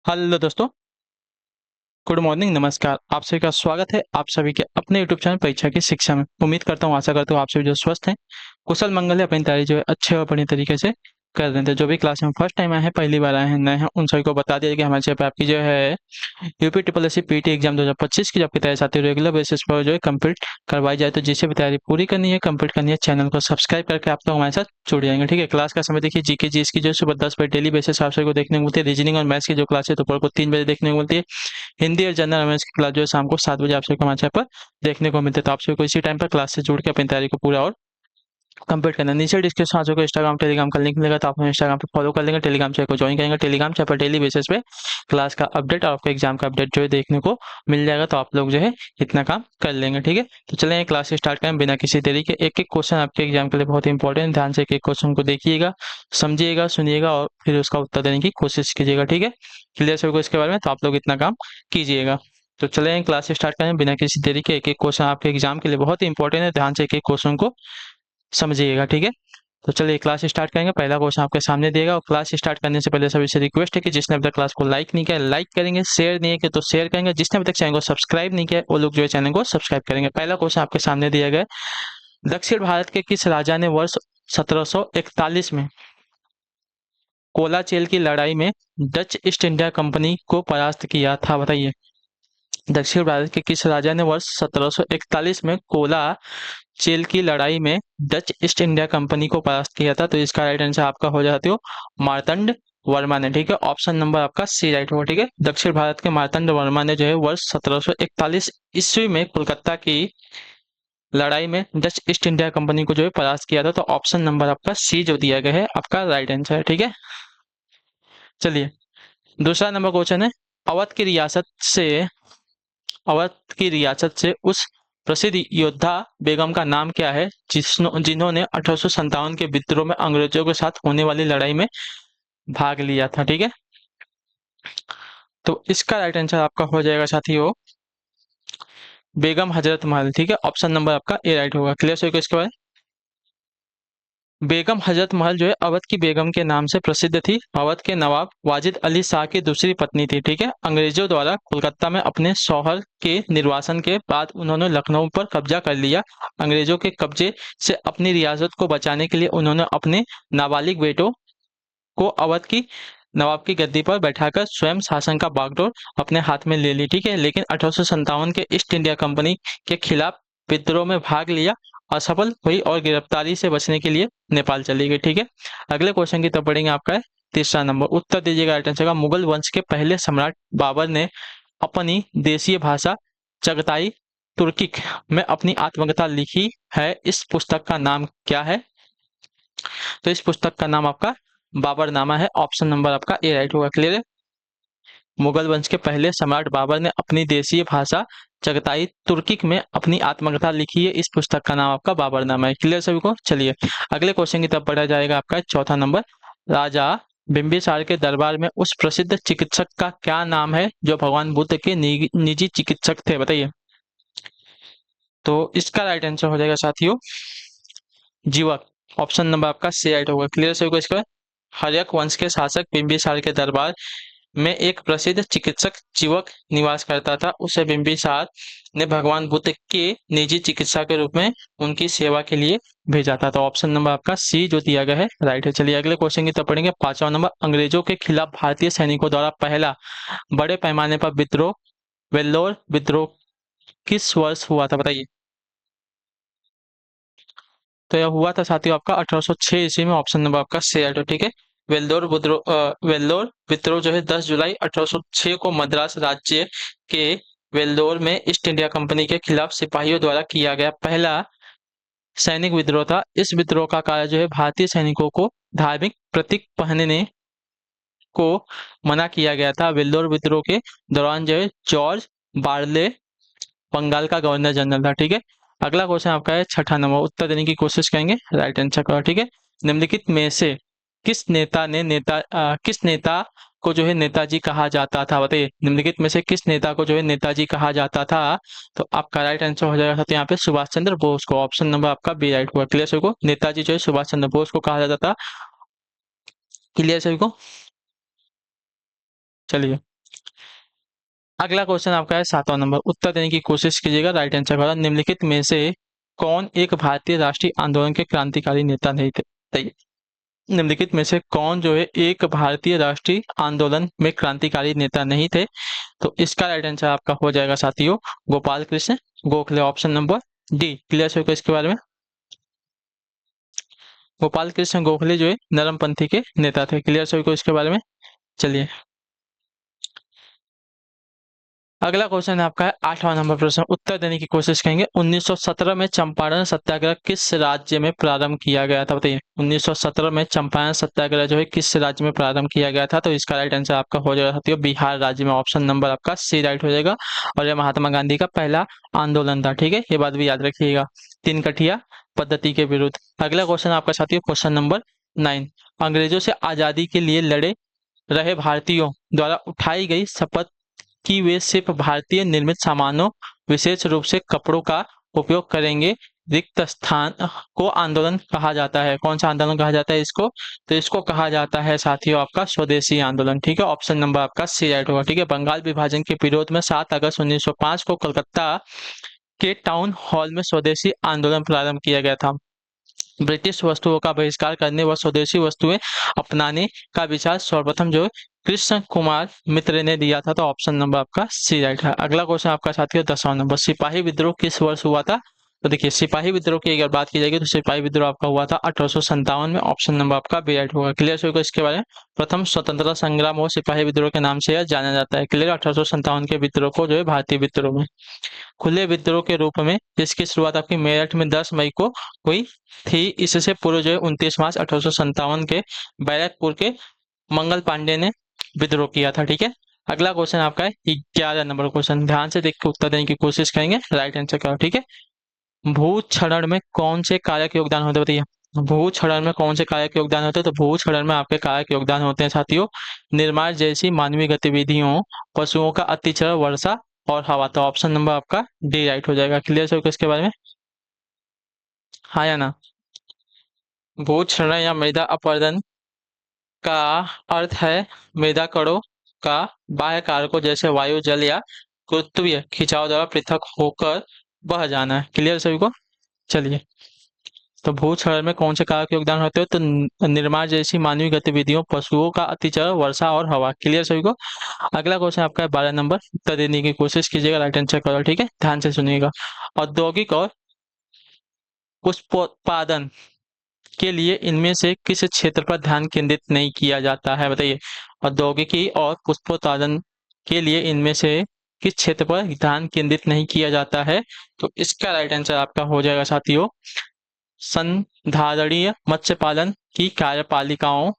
Hello दोस्तों। Good morning, नमस्कार। आप सभी का स्वागत है आप सभी के अपने यूट्यूब चैनल परीक्षा की शिक्षा में। उम्मीद करता हूँ, आशा करता हूँ आप सभी जो स्वस्थ हैं, कुशल मंगल है, अपनी तैयारी जो है अच्छे और बढ़िया तरीके से कर रहे थे। जो भी क्लास में फर्स्ट टाइम आए हैं, पहली बार आए हैं, नए हैं, उन सभी को बता दिया कि हमारे चैनल पे आपकी जो है UP triple S C PT exam 2025 की जो आपकी तैयारी साथी रेगुलर बेसिस पर जो है कंप्लीट करवाई जाए। तो जिसे भी तैयारी पूरी करनी है, कंप्लीट करनी है, चैनल को सब्सक्राइब करके आप लोग हमारे साथ जुड़ जाएंगे। ठीक है, क्लास का समय देखिए, जीके जीएस की जो है सुबह 10 बजे डेली बेसिस आप सभी को देखने को मिलती है। रीजनिंग और मैथ्स की जो क्लास है दोपहर को 3 बजे देखने को मिलती है। हिंदी और जनरल अवेयरनेस की क्लास जो है शाम को 7 बजे आप सभी को हमारे चैनल पर देखने को मिलते हैं। तो आप सभी को इसी टाइम पर क्लास से जुड़ के अपनी तैयारी को पूरा और कंप्लीट करना है। नीचे डिस्क्रिप्शन में आपको इंस्टाग्राम टेलीग्राम का लिंक मिलेगा, तो आप हमें इंस्टाग्राम पे फॉलो कर लेंगे, टेलीग्राम चैनल को ज्वाइन करेंगे। टेलीग्राम चैनल पर डेली बेसिस पे क्लास का अपडेट और आपके एग्जाम का अपडेट जो है देखने को मिल जाएगा। तो आप लोग जो है इतना काम कर लेंगे। ठीक है, तो चलें क्लास स्टार्ट करें बिना किसी देरी के। एक एक क्वेश्चन आपके एग्जाम के लिए बहुत इंपॉर्टेंट, ध्यान से एक एक क्वेश्चन को देखिएगा, समझिएगा, सुनिएगा और फिर उसका उत्तर देने की कोशिश कीजिएगा। ठीक है, क्लियर सभी को इसके बारे में, तो आप लोग इतना काम कीजिएगा। तो चलें क्लास स्टार्ट करें बिना किसी देरी के। एक एक क्वेश्चन आपके एग्जाम के लिए बहुत ही इंपॉर्टेंट है, ध्यान से एक एक क्वेश्चन को समझिएगा। ठीक है, तो चलिए क्लास स्टार्ट करेंगे। पहला क्वेश्चन आपके सामने दिएगा, और क्लास स्टार्ट करने से पहले सभी से रिक्वेस्ट है कि जिसने अभी तक क्लास को लाइक नहीं किया लाइक करेंगे, शेयर नहीं किया तो शेयर करेंगे, जिसने अभी तक चैनल को सब्सक्राइब नहीं किया वो लोग जो है चैनल को सब्सक्राइब करेंगे। पहला क्वेश्चन आपके सामने दिया गया है, दक्षिण भारत के किस राजा ने वर्ष 1741 में कोलाचेल की लड़ाई में डच ईस्ट इंडिया कंपनी को परास्त किया था? बताइए, दक्षिण भारत के किस राजा ने वर्ष 1741 में कोला चेल की लड़ाई में डच ईस्ट इंडिया कंपनी को परास्त किया था? तो इसका राइट आंसर आपका हो जाते हो मार्तंड वर्मा ने। ठीक है, ऑप्शन नंबर आपका सी राइट होगा। ठीक है, दक्षिण भारत के मार्तंड वर्मा ने जो है वर्ष 1741 ईस्वी में कोलकाता की लड़ाई में डच ईस्ट इंडिया कंपनी को जो है परास्त किया था। तो ऑप्शन नंबर आपका सी जो दिया गया है आपका राइट आंसर है। ठीक है, चलिए दूसरा नंबर क्वेश्चन है, अवध की रियासत से अवध की रियासत से उस प्रसिद्ध योद्धा बेगम का नाम क्या है जिन्होंने 1857 के विद्रोह में अंग्रेजों के साथ होने वाली लड़ाई में भाग लिया था? ठीक है, तो इसका राइट आंसर आपका हो जाएगा साथियों बेगम हजरत महल। ठीक है, ऑप्शन नंबर आपका ए राइट होगा। क्लियर सो इसके बाद बेगम हजरत महल जो है अवध की बेगम के नाम से प्रसिद्ध थी। अवध के नवाब वाजिद अली शाह की दूसरी पत्नी थी। ठीक है, अंग्रेजों द्वारा कोलकाता में अपने शौहर के निर्वासन के बाद उन्होंने लखनऊ पर कब्जा कर लिया। अंग्रेजों के कब्जे से अपनी रियासत को बचाने के लिए उन्होंने अपने नाबालिग बेटों को अवध की नवाब की गद्दी पर बैठाकर स्वयं शासन का बागडोर अपने हाथ में ले ली। ठीक है, लेकिन 1857 के ईस्ट इंडिया कंपनी के खिलाफ विद्रोह में भाग लिया, असफल हुई और गिरफ्तारी से बचने के लिए नेपाल चली गई। ठीक है, अगले क्वेश्चन की तरफ बढ़ेंगे। आपका है तीसरा नंबर, उत्तर दीजिएगा राइट आंसर का। मुगल वंश के पहले सम्राट बाबर ने अपनी देशीय भाषा चगताई तुर्किक में अपनी आत्मकथा लिखी है, इस पुस्तक का नाम क्या है? तो इस पुस्तक का नाम आपका बाबरनामा है। ऑप्शन नंबर आपका ए राइट होगा। क्लियर है, मुगल वंश के पहले सम्राट बाबर ने अपनी देशीय भाषा चगताई तुर्किक में अपनी आत्मकथा लिखी है, इस पुस्तक का नाम आपका बाबरनामा है। क्लियर सभी को, चलिए अगले क्वेश्चन की तरफ बढ़ा जाएगा। आपका चौथा नंबर, राजा बिंबिसार के दरबार में उस प्रसिद्ध चिकित्सक का क्या नाम है जो भगवान बुद्ध के निजी चिकित्सक थे? बताइए, तो इसका राइट आंसर हो जाएगा साथियों जीवक। ऑप्शन नंबर आपका सी राइट होगा। क्लियर सभी को इसका। हर्यक वंश के शासक बिंबिसार के दरबार में एक प्रसिद्ध चिकित्सक जीवक निवास करता था। उसे बिंबिसार ने भगवान बुद्ध के निजी चिकित्सा के रूप में उनकी सेवा के लिए भेजा था। तो ऑप्शन नंबर आपका सी जो दिया गया है राइट है। चलिए अगले क्वेश्चन की तरफ पढ़ेंगे। पांचवा नंबर, अंग्रेजों के खिलाफ भारतीय सैनिकों द्वारा पहला बड़े पैमाने पर विद्रोह वेल्लोर विद्रोह किस वर्ष हुआ था? बताइए, तो यह हुआ था साथियों आपका 1806 ईस्वी में। ऑप्शन नंबर आपका सी राइट है। ठीक है, वेल्लोर विद्रोह जो है 10 जुलाई 1806 को मद्रास राज्य के वेल्लोर में ईस्ट इंडिया कंपनी के खिलाफ सिपाहियों द्वारा किया गया पहला सैनिक विद्रोह था। इस विद्रोह का कारण जो है भारतीय सैनिकों को धार्मिक प्रतीक पहनने को मना किया गया था। वेल्लोर विद्रोह के दौरान जो है जॉर्ज बार्ले बंगाल का गवर्नर जनरल था। ठीक है, अगला क्वेश्चन आपका है छठा नंबर, उत्तर देने की कोशिश करेंगे, राइट आंसर का। ठीक है, निम्नलिखित में से किस नेता को जो है नेताजी कहा जाता था? बताइए, निम्नलिखित में से किस नेता को जो है नेताजी कहा जाता था? तो आपका राइट आंसर हो जाएगा यहाँ पे सुभाष चंद्र बोस को। ऑप्शन नंबर आपका बी राइट हुआ। क्लियर सभी को, नेताजी जो है सुभाष चंद्र बोस को कहा जाता था। क्लियर सभी को, चलिए अगला क्वेश्चन आपका है 7वां नंबर, उत्तर देने की कोशिश कीजिएगा, राइट आंसर करो। निम्नलिखित में से कौन एक भारतीय राष्ट्रीय आंदोलन के क्रांतिकारी नेता नहीं थे? बताइए, निम्नलिखित में से कौन जो है एक भारतीय राष्ट्रीय आंदोलन में क्रांतिकारी नेता नहीं थे? तो इसका राइट आंसर आपका हो जाएगा साथियों Gopal Krishna Gokhale, option number D. Clear है इसके बारे में? गोपाल कृष्ण गोखले जो है नरमपंथी के नेता थे। क्लियर सभी को इसके बारे में? चलिए, अगला क्वेश्चन आपका है 8वां नंबर प्रश्न, उत्तर देने की कोशिश करेंगे। 1917 में चंपारण सत्याग्रह किस राज्य में प्रारंभ किया गया था? बताइए, 1917 में चंपारण सत्याग्रह जो है किस राज्य में प्रारंभ किया गया था? तो इसका राइट आंसर आपका हो जाएगा साथियों बिहार राज्य में, ऑप्शन नंबर आपका सी राइट हो जाएगा। और यह महात्मा गांधी का पहला आंदोलन था। ठीक है, ये बात भी याद रखिएगा, तीन कठिया पद्धति के विरुद्ध। अगला क्वेश्चन आपका साथियों क्वेश्चन नंबर 9, अंग्रेजों से आजादी के लिए लड़े रहे भारतीयों द्वारा उठाई गई शपथ कि वे सिर्फ भारतीय निर्मित सामानों, विशेष रूप से कपड़ों का उपयोग करेंगे। रिक्त स्थान को आंदोलन कहा जाता है। कौन सा आंदोलन कहा जाता है इसको? तो इसको कहा जाता है साथियों आपका स्वदेशी आंदोलन। ठीक है, ऑप्शन नंबर आपका सी राइट होगा। ठीक है, बंगाल विभाजन के विरोध में 7 अगस्त 1905 को कलकत्ता के टाउन हॉल में स्वदेशी आंदोलन प्रारंभ किया गया था। ब्रिटिश वस्तुओं का बहिष्कार करने व स्वदेशी वस्तुएं अपनाने का विचार सर्वप्रथम जो कृष्ण कुमार मित्र ने दिया था। तो ऑप्शन नंबर आपका सी राइट है। अगला क्वेश्चन आपका साथियों 10वां नंबर, सिपाही विद्रोह किस वर्ष हुआ था? तो देखिए, सिपाही विद्रोह की अगर बात की जाएगी तो सिपाही विद्रोह आपका हुआ था 1857 में, ऑप्शन नंबर आपका बी राइट होगा। क्लियर होगा इसके बारे में? प्रथम स्वतंत्रता संग्राम और सिपाही विद्रोह के नाम से यह जाना जाता है। क्लियर, 1857 के विद्रोह को जो है भारतीय विद्रोह में, खुले विद्रोह के रूप में, जिसकी शुरुआत आपकी मेरठ में 10 मई को हुई थी। इससे पूर्व जो है 29 मार्च 1857 के बैरकपुर के मंगल पांडे ने विद्रोह किया था। ठीक है, अगला क्वेश्चन आपका है 11 नंबर क्वेश्चन, ध्यान से देख के उत्तर देने की कोशिश करेंगे, राइट आंसर करो। ठीक है, भू क्षरण में कौन से कारक योगदान होते हैं? बताइए, भू क्षरण में कौन से कारक योगदान होते हैं? तो भू क्षरण में आपके कारक योगदान होते हैं साथियों निर्माण जैसी मानवीय गतिविधियों, पशुओं का अतिचरण, वर्षा और हवा। तो ऑप्शन नंबर आपका डी राइट हो जाएगा। क्लियर है इसके बारे में? हाँ या ना? भू क्षरण या मृदा अपरदन का अर्थ है मृदा कणों का बाह्य कारकों जैसे वायु, जल या गुरुत्वीय खिंचाव द्वारा पृथक होकर बह जाना है। क्लियर सभी को? चलिए, तो भू क्षरण में कौन से कारक योगदान होते हैं? तो निर्माण जैसी मानवीय गतिविधियों, पशुओं का अतिचरण, वर्षा और हवा। क्लियर सभी को? अगला क्वेश्चन आपका है 12 नंबर, उत्तर देने की कोशिश कीजिएगा, राइट आंसर करो। ठीक है, ध्यान से सुनिएगा। औद्योगिक और पुष्पोत्पादन के लिए इनमें से किस क्षेत्र पर ध्यान केंद्रित नहीं किया जाता है? बताइए, औद्योगिकी और पुष्पोत्पादन के लिए इनमें से किस क्षेत्र पर ध्यान केंद्रित नहीं किया जाता है? तो इसका राइट आंसर आपका हो जाएगा साथियों संधारणीय मत्स्य पालन की कार्यपालिकाओं,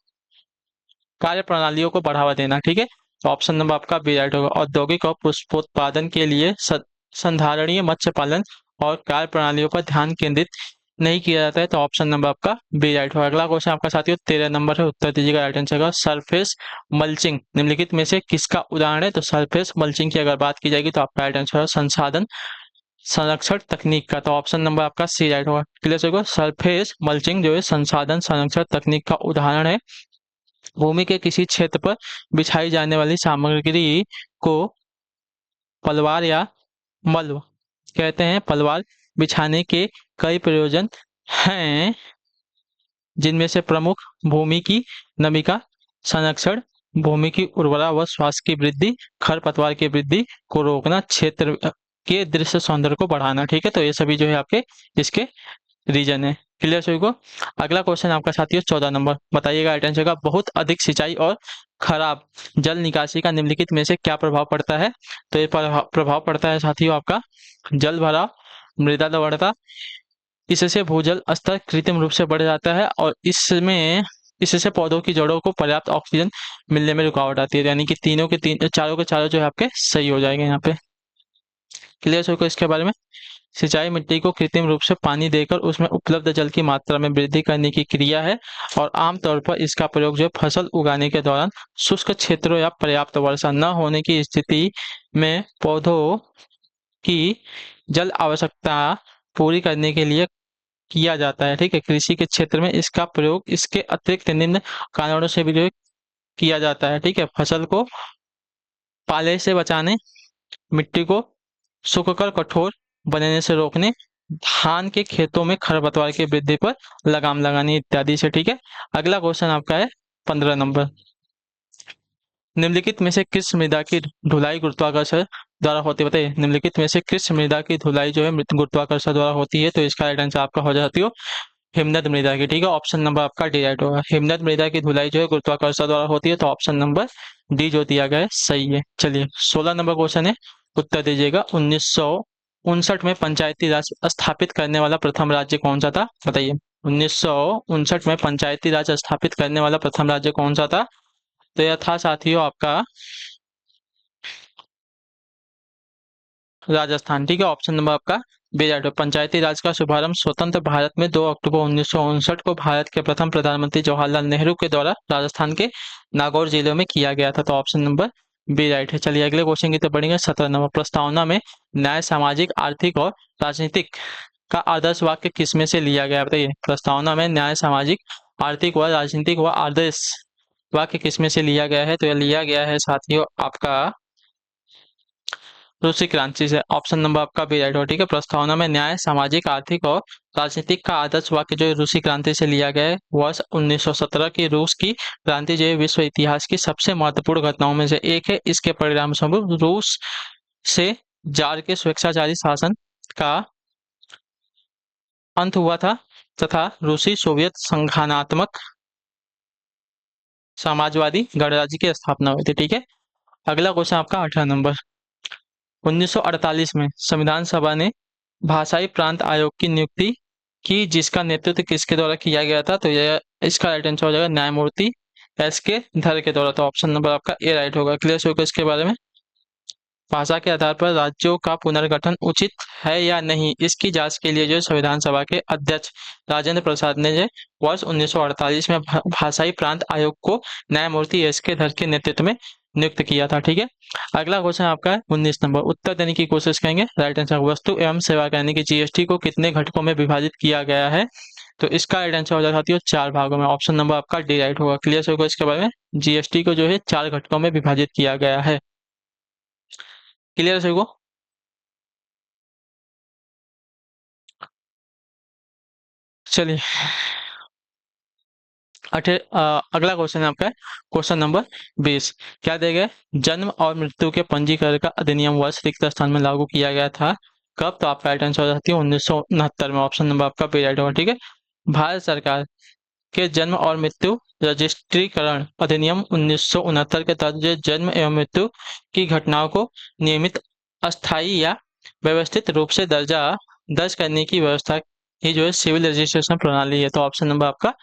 कार्य प्रणालियों को बढ़ावा देना। ठीक है, तो ऑप्शन नंबर आपका बी राइट होगा। औद्योगिक और पुष्पोत्पादन के लिए संधारणीय मत्स्य पालन और कार्य प्रणालियों पर ध्यान केंद्रित नहीं किया जाता है। तो ऑप्शन नंबर आपका बी राइट होगा। अगला क्वेश्चन आपका साथियों 13 नंबर है, उत्तर दीजिएगा, राइट आंसर का सरफेस मल्चिंग निम्नलिखित में से किसका उदाहरण है? तो सरफेस मल्चिंग की अगर बात की जाएगी तो आपका राइट आंसर है संसाधन संरक्षण तकनीक का। तो ऑप्शन नंबर आपका सी राइट होगा। क्लियर होगा? सरफेस मल्चिंग जो है संसाधन संरक्षण तकनीक का उदाहरण है। भूमि के किसी क्षेत्र पर बिछाई जाने वाली सामग्री को पलवार या मल्व कहते हैं। पलवार बिछाने के कई प्रयोजन हैं, जिनमें से प्रमुख भूमि की नमी का संरक्षण, भूमि की उर्वरा व स्वास्थ्य की वृद्धि, खरपतवार की वृद्धि को रोकना, क्षेत्र के दृश्य सौंदर्य को बढ़ाना। ठीक है, तो ये सभी जो है आपके इसके रीजन है। क्लियर सभी को? अगला क्वेश्चन आपका साथियों 14 नंबर, बताइएगा राइट आंसर का। बहुत अधिक सिंचाई और खराब जल निकासी का निम्नलिखित में से क्या प्रभाव पड़ता है? तो ये प्रभाव पड़ता है साथियों आपका जल भराव, मृदा लवणता, इससे भूजल स्तर कृत्रिम रूप से बढ़ जाता है और इससे पौधों की जड़ों को पर्याप्त ऑक्सीजन मिलने में रुकावट आती है। यानी कि चारों के चारों जो है आपके सही हो जाएंगे यहाँ पे। क्लियर सभी को इसके बारे में? सिंचाई मिट्टी को कृत्रिम रूप से पानी देकर उसमें उपलब्ध जल की मात्रा में वृद्धि करने की क्रिया है और आमतौर पर इसका प्रयोग जो है फसल उगाने के दौरान शुष्क क्षेत्रों या पर्याप्त वर्षा न होने की स्थिति में पौधों की जल आवश्यकता पूरी करने के लिए किया जाता है। ठीक है, कृषि के क्षेत्र में इसका प्रयोग इसके अतिरिक्त निम्न कारणों से भी जो है किया जाता है। ठीक है, फसल को पाले से बचाने, मिट्टी को सूखकर कठोर बनने से रोकने, धान के खेतों में खरपतवार की वृद्धि पर लगाम लगानी इत्यादि से। ठीक है। अगला क्वेश्चन आपका है 15 नंबर। निम्नलिखित में से किस मृदा की धुलाई गुरुत्वाकर्षण द्वारा होती है? बताइए, निम्नलिखित में से किस मृदा की धुलाई जो है गुरुत्वाकर्षण द्वारा होती है? तो इसका राइट आंसर आपका हो जाती हो हिमनद मृदा की। ठीक है, ऑप्शन नंबर आपका डी राइट होगा। हिमनद मृदा की धुलाई जो है गुरुत्वाकर्षण द्वारा होती है, तो ऑप्शन नंबर डी जो दिया गया है सही है। चलिए 16 नंबर क्वेश्चन है, उत्तर दीजिएगा। 1959 में पंचायती राज स्थापित करने वाला प्रथम राज्य कौन सा था? बताइए, 1959 में पंचायती राज स्थापित करने वाला प्रथम राज्य कौन सा था? तो यह था साथियों आपका राजस्थान। ठीक है, ऑप्शन नंबर आपका बी राइट है। पंचायती राज का शुभारंभ स्वतंत्र भारत में 2 अक्टूबर 1959 को भारत के प्रथम प्रधानमंत्री जवाहरलाल नेहरू के द्वारा राजस्थान के नागौर जिले में किया गया था, तो ऑप्शन नंबर बी राइट है। चलिए अगले क्वेश्चन की तरफ बढ़ेंगे। 17 नंबर, प्रस्तावना में न्याय, सामाजिक, आर्थिक और राजनीतिक का आदर्श वाक्य किसमें से लिया गया है? बताइए, प्रस्तावना में न्याय, सामाजिक, आर्थिक व राजनीतिक व आदर्श वाक्य किसमें से लिया गया है? तो यह लिया गया है साथियों आपका रूसी क्रांति से। ऑप्शन नंबर आपका बी राइट हो। ठीक है, प्रस्तावना में न्याय, सामाजिक, आर्थिक और राजनीतिक का आदर्श वाक्य जो है रूसी क्रांति से लिया गया है। वर्ष 1917 की रूस की क्रांति जो है विश्व इतिहास की सबसे महत्वपूर्ण घटनाओं में से एक है। इसके परिणाम स्वरूप रूस से जार के स्वेच्छाचारी शासन का अंत हुआ था तथा रूसी सोवियत संघानात्मक समाजवादी गणराज्य की स्थापना हुई थी। ठीक है, अगला क्वेश्चन आपका 18 नंबर। 1948 में संविधान सभा ने भाषाई प्रांत आयोग की नियुक्ति की, जिसका नेतृत्व किसके द्वारा किया गया था? तो यह इसका राइट आंसर हो जाएगा न्यायमूर्ति एस के धर के द्वारा, तो ऑप्शन नंबर आपका ए राइट होगा। क्लियर होगा इसके बारे में? भाषा के आधार पर राज्यों का पुनर्गठन उचित है या नहीं, इसकी जांच के लिए जो संविधान सभा के अध्यक्ष राजेंद्र प्रसाद ने जो वर्ष 1948 में भाषाई प्रांत आयोग को न्यायमूर्ति एस के धर के नेतृत्व में नियुक्त किया था। ठीक है, अगला क्वेश्चन आपका है 19 नंबर। उत्तर देने की कोशिश करेंगे। राइट आंसर, वस्तु एवं सेवा कर यानी कि जीएसटी को कितने घटकों में विभाजित किया गया है? तो इसका राइट आंसर हो जाती है 4 भागों में। ऑप्शन नंबर आपका डी राइट होगा। क्लियर होगा इसके बारे में? जीएसटी को जो है 4 घटकों में विभाजित किया गया है। क्लियर है को? चलिए अगला क्वेश्चन है आपका क्वेश्चन नंबर 20। क्या दिया गया? जन्म और मृत्यु के पंजीकरण का अधिनियम वर्ष रिक्त स्थान में लागू किया गया था कब? तो आपका राइट आंसर हो जाती है 1969 में। ऑप्शन नंबर आपका बी राइट होगा। ठीक है, भारत सरकार के जन्म और मृत्यु रजिस्ट्रीकरण अधिनियम 1969 के तहत जो जन्म एवं मृत्यु की घटनाओं को नियमित, अस्थायी या व्यवस्थित रूप से दर्ज करने की व्यवस्था ही जो है सिविल रजिस्ट्रेशन प्रणाली है, तो ऑप्शन नंबर आपका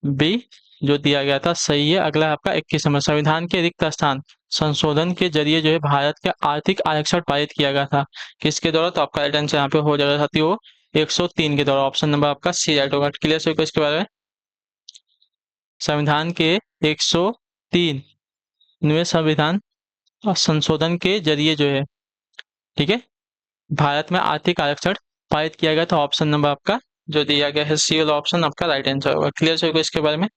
बी जो दिया गया था सही है। अगला है आपका 21 नंबर। संविधान के रिक्त स्थान संशोधन के जरिए जो है भारत के आर्थिक आरक्षण पारित किया गया था, किसके द्वारा? तो आपका राइट आंसर यहाँ पे हो जाएगा साथियों 103 के द्वारा। ऑप्शन नंबर आपका सी राइट होगा। क्लियर है इसके बारे में? संविधान के 103वें संविधान संशोधन के जरिए जो है, ठीक है, भारत में आर्थिक आरक्षण पारित किया गया था। ऑप्शन नंबर आपका जो दिया गया है सी वाला ऑप्शन आपका राइट आंसर होगा। क्लियर होगा इसके बारे में?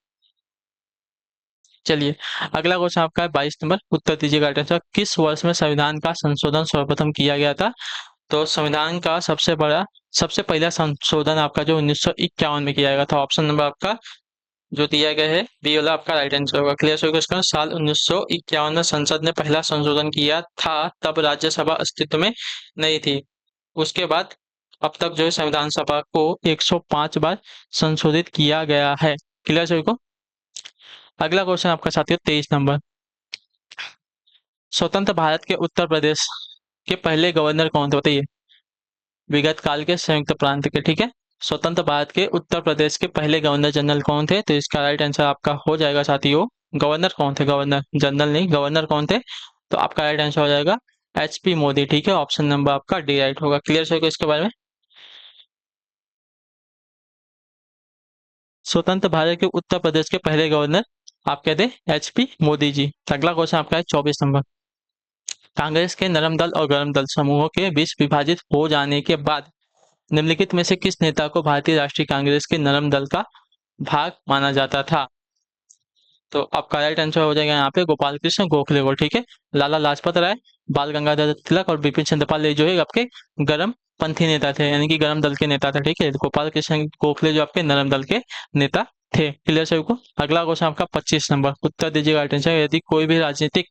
चलिए अगला क्वेश्चन आपका है 22 नंबर। उत्तर दीजिएगा राइट आंसर। किस वर्ष में संविधान का संशोधन सर्वप्रथम किया गया था? तो संविधान का सबसे पहला संशोधन आपका जो 1951 में किया गया था। ऑप्शन नंबर आपका जो दिया गया है बी वाला आपका राइट आंसर होगा। क्लियर होगा इसका? साल 1951 में संसद ने पहला संशोधन किया था, तब राज्यसभा अस्तित्व में नहीं थी। उसके बाद अब तक जो है संविधान सभा को 105 बार संशोधित किया गया है। क्लियर है को? अगला क्वेश्चन आपका साथियों 23 नंबर। स्वतंत्र भारत के उत्तर प्रदेश के पहले गवर्नर कौन थे? बताइए, विगत काल के संयुक्त प्रांत के। ठीक है, स्वतंत्र भारत के उत्तर प्रदेश के पहले गवर्नर जनरल कौन थे? तो इसका राइट आंसर आपका हो जाएगा साथियों, गवर्नर कौन थे? गवर्नर जनरल नहीं, गवर्नर कौन थे? तो आपका राइट आंसर हो जाएगा HP मोदी। ठीक है, ऑप्शन नंबर आपका डी राइट होगा। क्लियर होगा इसके बारे में? स्वतंत्र भारत के उत्तर प्रदेश के पहले गवर्नर आप कहते हैं HP मोदी जी। अगला क्वेश्चन आपका है 24 नंबर। कांग्रेस के नरम दल और गरम दल समूहों के बीच विभाजित हो जाने के बाद निम्नलिखित में से किस नेता को भारतीय राष्ट्रीय कांग्रेस के नरम दल का भाग माना जाता था? तो आपका राइट आंसर हो जाएगा यहाँ पे गोपाल कृष्ण गोखले को, ठीक है। लाला लाजपत राय, बाल गंगाधर तिलक और बिपिन चंद्रपाल, ये जो है आपके गरम पंथी नेता थे, यानी कि गरम दल के नेता थे, ठीक है। गोपाल कृष्ण गोखले जो आपके नरम दल के नेता थे। क्लियर सभी को। अगला क्वेश्चन आपका 25 नंबर, उत्तर दीजिएगा अटेंशन। यदि कोई भी राजनीतिक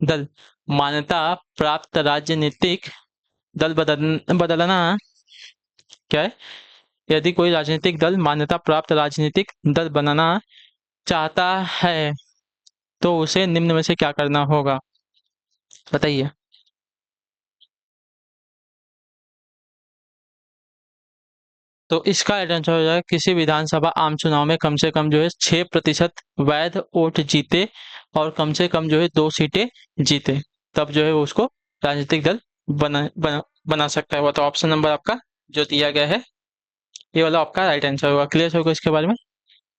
दल मान्यता प्राप्त राजनीतिक दल बदलना क्या है, यदि कोई राजनीतिक दल मान्यता प्राप्त राजनीतिक दल बनाना चाहता है तो उसे निम्न में से क्या करना होगा, बताइए। तो इसका आंसर हो जाएगा किसी विधानसभा आम चुनाव में कम से कम जो है 6% वैध वोट जीते और कम से कम जो है 2 सीटें जीते, तब जो है वो उसको राजनीतिक दल बना सकता है। वो तो ऑप्शन नंबर आपका जो दिया गया है ये वाला आपका राइट आंसर होगा। क्लियर होगा इसके बारे में।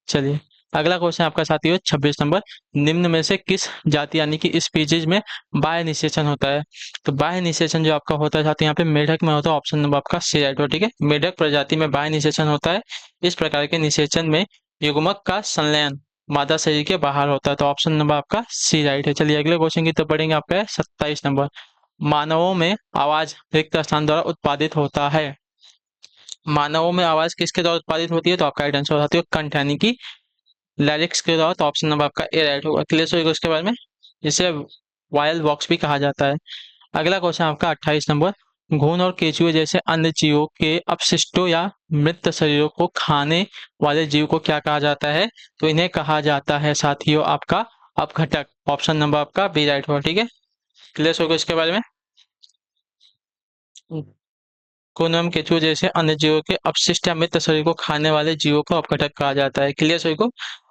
चलिए अगला क्वेश्चन आपका साथी हो 26 नंबर, निम्न में से किस जाति यानी कि स्पीशीज में बाह्य निषेचन होता है। तो बाह्य निषेचन जो आपका होता है साथी यहाँ पे मेढक में होता है, ऑप्शन नंबर आपका सी राइट हो, ठीक है। मेढक प्रजाति में बाह्य निषेचन होता है। इस प्रकार के निषेचन में युग्मक का संलयन मादा शरीर के बाहर होता है, तो ऑप्शन नंबर आपका सी राइट है। चलिए अगले क्वेश्चन की तरफ बढ़ेंगे। आपका है 27 नंबर, मानवों में आवाज रिक्त स्थान द्वारा उत्पादित होता है। मानवों में आवाज किसके द्वारा उत्पादित होती है, तो आपका राइट आंसर हो जाती है कंठ यानी कि लैरिक्स के द्वारा, तो ऑप्शन नंबर आपका ए राइट होगा। क्लियर होगा उसके बारे में। इसे वायल बॉक्स भी कहा जाता है। अगला क्वेश्चन आपका 28 नंबर, घून और केचुए जैसे अन्य जीवों के अपशिष्टों या मृत शरीरों को खाने वाले जीव को क्या कहा जाता है, तो इन्हें कहा जाता है साथियों आपका अपघटक, ऑप्शन नंबर आपका बी राइट होगा, ठीक है। क्लियर होगा इसके बारे में। घून एवं केचुए जैसे अन्य जीवों के अपशिष्ट या मृत शरीर को खाने वाले जीवों को अपघटक कहा जाता है। क्लियर सभी को।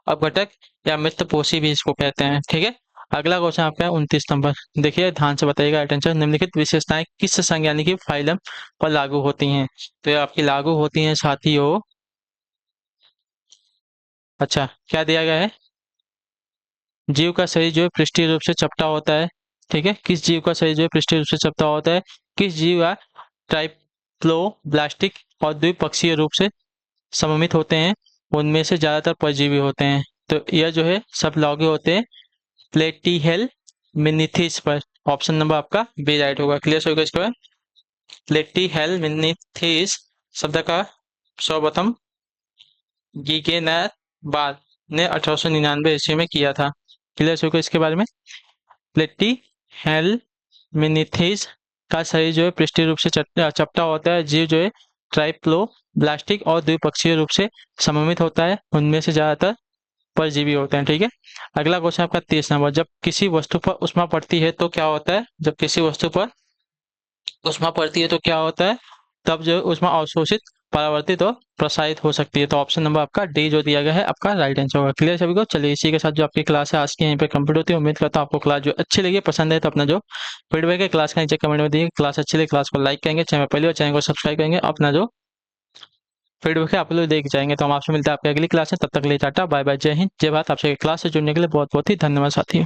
अपघटक या मृतपोषी भी इसको कहते हैं, ठीक है। अगला क्वेश्चन आपका है 29 नंबर, देखिए ध्यान से बताइएगा अटेंशन। निम्नलिखित विशेषताएं किस संज्ञा यानी कि फाइलम पर लागू होती हैं, तो ये आपकी लागू होती हैं साथियों। अच्छा क्या दिया गया है, जीव का शरीर जो है पृष्ठीय रूप से चपटा होता है, ठीक है। किस जीव का शरीर जो है पृष्ठीय रूप से चपटा होता है, किस जीव या ट्राइप्लोब्लास्टिक और द्विपक्षीय रूप से सममित होते हैं, उनमें से ज्यादातर परजीवी होते हैं। तो यह जो है सब लागू होते हैं प्लेटीहेल मिनिथिस पर, ऑप्शन नंबर आपका बी राइट होगा। क्लियर होगा इसके बाद। प्लेटीहेल मिनिथिस शब्द का सर्वप्रथम गीगेनर बार ने 1899 ईस्वी में किया था। क्लियर होगा इसके बारे में। प्लेटीहेल मिनिथिस का शरीर जो है पृष्ठीय रूप से चपटा होता है, जीव जो है ट्राइप्लोब्लास्टिक और द्विपक्षीय रूप से सममित होता है, उनमें से ज्यादातर परजीवी होते हैं, ठीक है। अगला क्वेश्चन आपका 30 नंबर, जब किसी वस्तु पर उष्मा पड़ती है तो क्या होता है, जब किसी वस्तु पर उष्मा पड़ती है तो क्या होता है, तब जो उष्मा अवशोषित परावर्तित और प्रसारित हो सकती है, तो ऑप्शन नंबर आपका डी जो दिया गया है आपका राइट आंसर होगा। क्लियर सभी को। चलिए इसी के साथ जो आपकी क्लास है आज की यहीं पे कंप्लीट होती है। उम्मीद करता हूँ आपको क्लास जो अच्छी लगी, पसंद है, तो अपना जो फीडबैक है क्लास का नीचे कमेंट में दिए। क्लास अच्छी लगी क्लास को लाइक करेंगे, चैनल पहले और चैनल को सब्सक्राइब करेंगे, अपना जो फीडबैक है आप लोग देख जाएंगे। तो हम आपसे मिलते हैं आपकी अगली क्लास में, तब तक के लिए टाटा बाय बाय, जय हिंद जय भारत। आपसे क्लास से जुड़ने के लिए बहुत बहुत ही धन्यवाद साथियों।